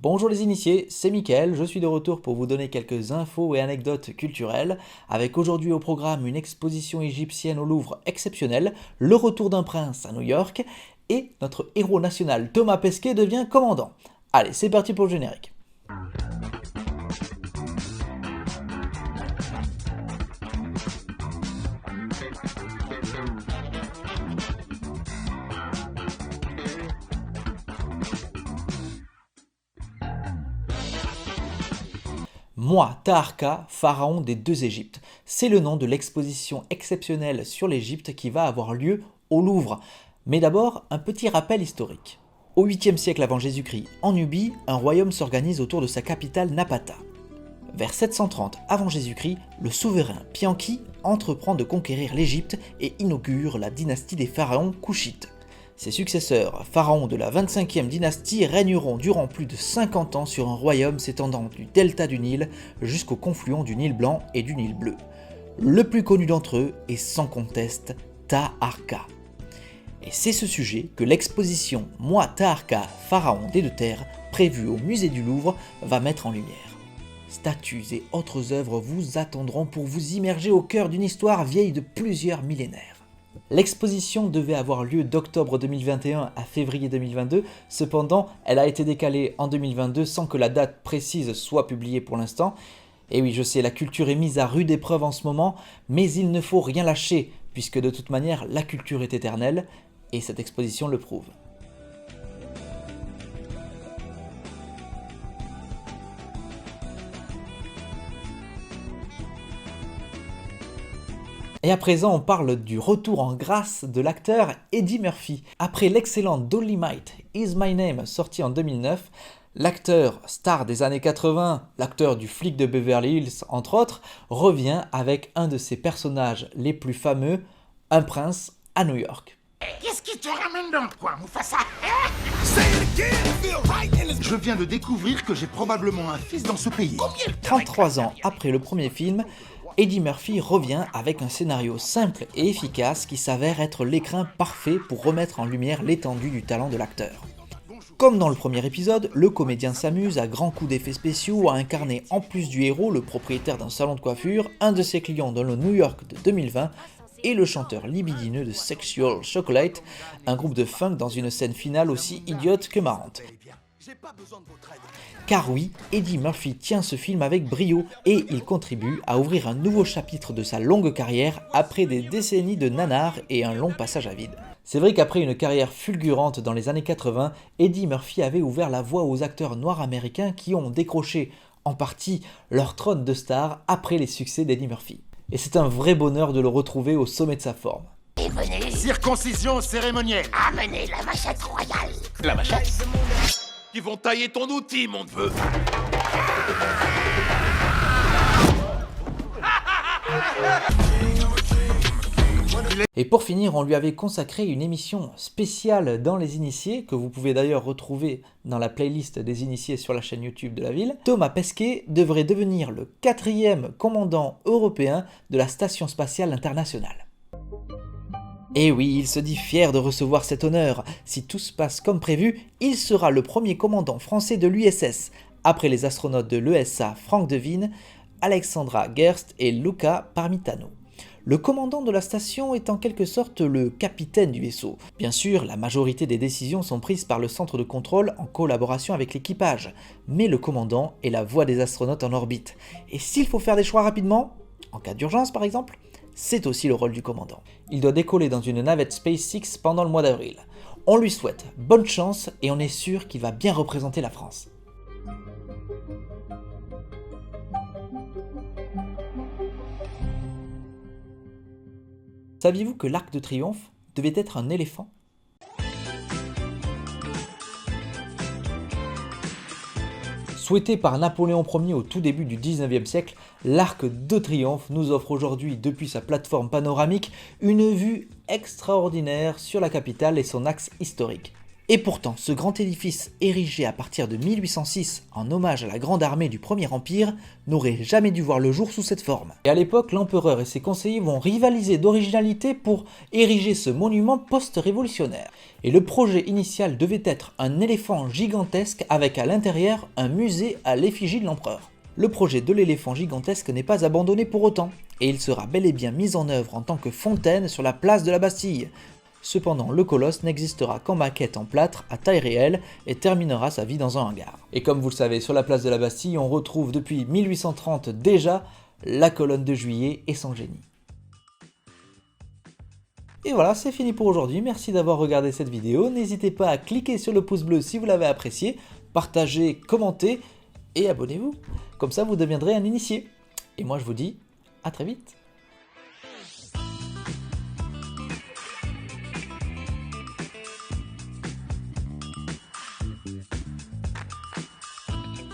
Bonjour les initiés, c'est Mickaël, je suis de retour pour vous donner quelques infos et anecdotes culturelles, avec aujourd'hui au programme une exposition égyptienne au Louvre exceptionnelle, le retour d'un prince à New York, et notre héros national Thomas Pesquet devient commandant. Allez, c'est parti pour le générique. Moi, Taharqa, pharaon des deux Égyptes. C'est le nom de l'exposition exceptionnelle sur l'Égypte qui va avoir lieu au Louvre. Mais d'abord, un petit rappel historique. Au 8e siècle avant Jésus-Christ, en Nubie, un royaume s'organise autour de sa capitale Napata. Vers 730 avant Jésus-Christ, le souverain Pianki entreprend de conquérir l'Égypte et inaugure la dynastie des pharaons Koushites. Ses successeurs, pharaons de la 25e dynastie, régneront durant plus de 50 ans sur un royaume s'étendant du delta du Nil jusqu'au confluent du Nil Blanc et du Nil Bleu. Le plus connu d'entre eux est sans conteste Taharqa. Et c'est ce sujet que l'exposition Moi Taharqa, pharaon des deux terres, prévue au musée du Louvre, va mettre en lumière. Statues et autres œuvres vous attendront pour vous immerger au cœur d'une histoire vieille de plusieurs millénaires. L'exposition devait avoir lieu d'octobre 2021 à février 2022, cependant elle a été décalée en 2022 sans que la date précise soit publiée pour l'instant. Et oui, je sais, la culture est mise à rude épreuve en ce moment, mais il ne faut rien lâcher, puisque de toute manière la culture est éternelle, et cette exposition le prouve. Et à présent, on parle du retour en grâce de l'acteur Eddie Murphy. Après l'excellent Dolomite Is My Name sorti en 2009, l'acteur star des années 80, l'acteur du flic de Beverly Hills entre autres, revient avec un de ses personnages les plus fameux, un prince à New York. Qu'est-ce qui te ramène dans le coin, Mufasa? Je viens de découvrir que j'ai probablement un fils dans ce pays. 33 ans après le premier film, Eddie Murphy revient avec un scénario simple et efficace qui s'avère être l'écrin parfait pour remettre en lumière l'étendue du talent de l'acteur. Comme dans le premier épisode, le comédien s'amuse à grands coups d'effets spéciaux à incarner en plus du héros le propriétaire d'un salon de coiffure, un de ses clients dans le New York de 2020 et le chanteur libidineux de Sexual Chocolate, un groupe de funk dans une scène finale aussi idiote que marrante. Car oui, Eddie Murphy tient ce film avec brio et il contribue à ouvrir un nouveau chapitre de sa longue carrière après des décennies de nanar et un long passage à vide. C'est vrai qu'après une carrière fulgurante dans les années 80, Eddie Murphy avait ouvert la voie aux acteurs noirs américains qui ont décroché en partie leur trône de star après les succès d'Eddie Murphy. Et c'est un vrai bonheur de le retrouver au sommet de sa forme. Et venez Circoncision cérémonielle. amener la machette royale. La machette. Ils vont tailler ton outil, mon neveu. Et pour finir, on lui avait consacré une émission spéciale dans Les Initiés, que vous pouvez d'ailleurs retrouver dans la playlist des Initiés sur la chaîne YouTube de la ville. Thomas Pesquet devrait devenir le 4e commandant européen de la Station Spatiale Internationale. Et oui, il se dit fier de recevoir cet honneur. Si tout se passe comme prévu, il sera le premier commandant français de l'USS, après les astronautes de l'ESA Franck Devine, Alexandra Gerst et Luca Parmitano. Le commandant de la station est en quelque sorte le capitaine du vaisseau. Bien sûr, la majorité des décisions sont prises par le centre de contrôle en collaboration avec l'équipage, mais le commandant est la voix des astronautes en orbite. Et s'il faut faire des choix rapidement, en cas d'urgence par exemple, c'est aussi le rôle du commandant. Il doit décoller dans une navette SpaceX pendant le mois d'avril. On lui souhaite bonne chance et on est sûr qu'il va bien représenter la France. Saviez-vous que l'Arc de Triomphe devait être un éléphant ? Souhaité par Napoléon Ier au tout début du 19e siècle, l'Arc de Triomphe nous offre aujourd'hui, depuis sa plateforme panoramique, une vue extraordinaire sur la capitale et son axe historique. Et pourtant, ce grand édifice érigé à partir de 1806 en hommage à la grande armée du Premier Empire n'aurait jamais dû voir le jour sous cette forme. Et à l'époque, l'empereur et ses conseillers vont rivaliser d'originalité pour ériger ce monument post-révolutionnaire. Et le projet initial devait être un éléphant gigantesque avec à l'intérieur un musée à l'effigie de l'empereur. Le projet de l'éléphant gigantesque n'est pas abandonné pour autant, et il sera bel et bien mis en œuvre en tant que fontaine sur la place de la Bastille. Cependant, le colosse n'existera qu'en maquette en plâtre à taille réelle et terminera sa vie dans un hangar. Et comme vous le savez, sur la place de la Bastille, on retrouve depuis 1830 déjà la colonne de Juillet et son génie. Et voilà, c'est fini pour aujourd'hui, merci d'avoir regardé cette vidéo, n'hésitez pas à cliquer sur le pouce bleu si vous l'avez apprécié, partagez, commentez et abonnez-vous, comme ça vous deviendrez un initié. Et moi je vous dis à très vite.